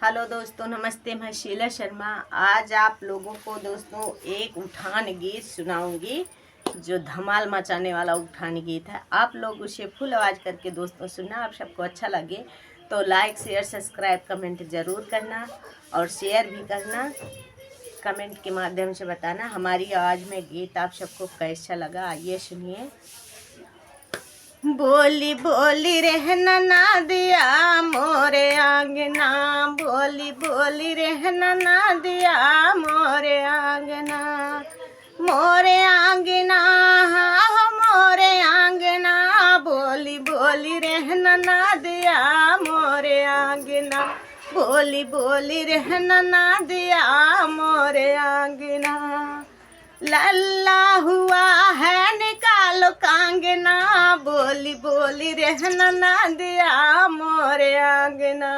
Hello दोस्तों, नमस्ते। मैं शीला शर्मा। आज आप लोगों को दोस्तों एक उठान गीत सुनाऊंगी जो धमाल मचाने वाला उठान गीत है। आप लोग उसे फुल आवाज़ करके दोस्तों सुनना। आप सबको अच्छा लगे तो लाइक शेयर सब्सक्राइब कमेंट ज़रूर करना और शेयर भी करना। कमेंट के माध्यम से बताना हमारी आवाज़ में गीत आप सबको कैसा लगा। आइए सुनिए। बोली बोली रहना ना दिया मोरे आंगना, बोली बोली रहना ना दिया मोरे आंगना, मोरे आंगना हाँ मोरे आंगना, बोली बोली रहना ना दिया मोरे आंगना, बोली बोली रहना ना दिया मोरे आंगना। लल्ला हुआ है निकालो कांगना, बोली बोली रहना ना दिया मोरे आंगना।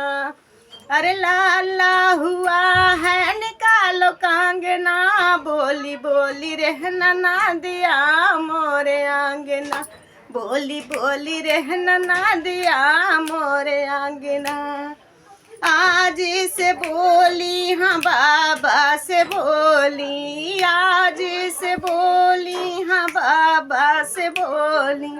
अरे लाला हुआ है निकालो कांगना, बोली बोली रहना ना दिया मोरे आंगना, बोली बोली रहना ना दिया मोरे आंगना। आज से बोली हाँ बाबा से बोली, आज से बोली हाँ बाबा से बोली,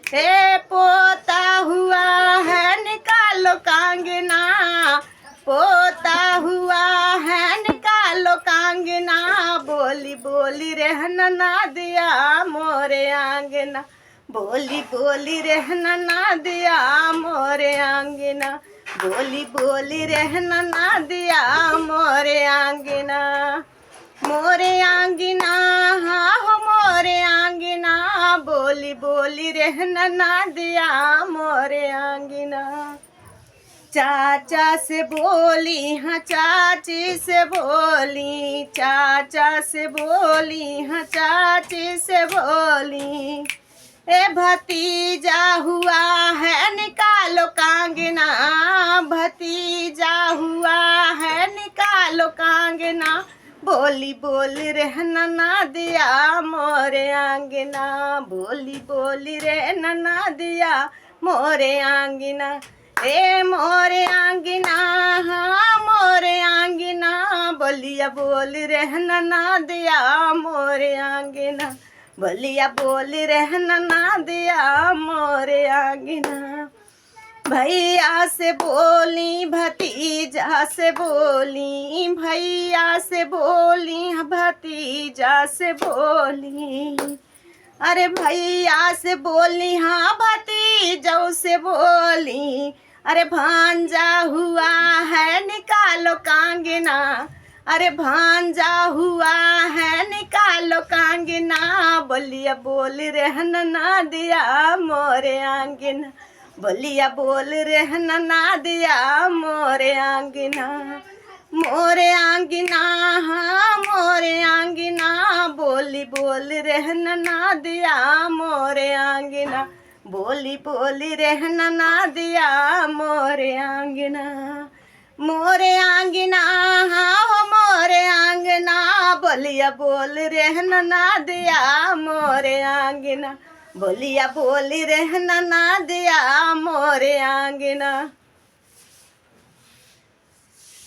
हे पोता हुआ है निकालो कांगना, पोता हुआ है निकालो कांगना, बोली बोली रहना ना दिया मोरे आंगना, बोली बोली रहना ना दिया मोरे आंगना, बोली बोली रहना ना दिया मोरे आंगना। मोरे आंगना हाँ हो मोरे आंगना, बोली बोली रहना ना दिया मोरे आंगना। चाचा से बोली हाँ चाची से बोली, चाचा से बोली हाँ चाची से बोली, ए भतीजा हुआ है निकालो कांगना, भतीजा हुआ है निकालो कांगना, बोली बोली रहना ना दिया मोरे आंगना, बोली बोली रहना ना दिया मोरे आंगना। ए मोरे आंगना हाँ मोरे आंगना, बोलिया बोली रहना ना दिया मोरे आंगना, बोलिया बोली रहना ना दिया मोरे आंगना। भैया से बोली भतीजा से बोली, भैया से बोली भतीजा से बोली, अरे भैया से बोली हाँ भतीजों से बोली, अरे भांजा हुआ है निकालो कांगना, अरे भांजा हुआ है निकालो कांगना, बोलिया बोली रहना ना दिया मोरे आंगना, बोलिया बोल रहना ना दिया मोरे आंगना। मोरे आंगना हाँ मोरे आंगना, बोली बोली रहना ना दिया मोरे आंगना, बोली बोली रहना ना दिया मोरे आंगना। मोरे आंगना हाँ हो मोरे आंगना, बोलिया बोल रहना ना दिया मोरे आंगना, बोलिया बोली रहना ना दिया मोरे आंगना।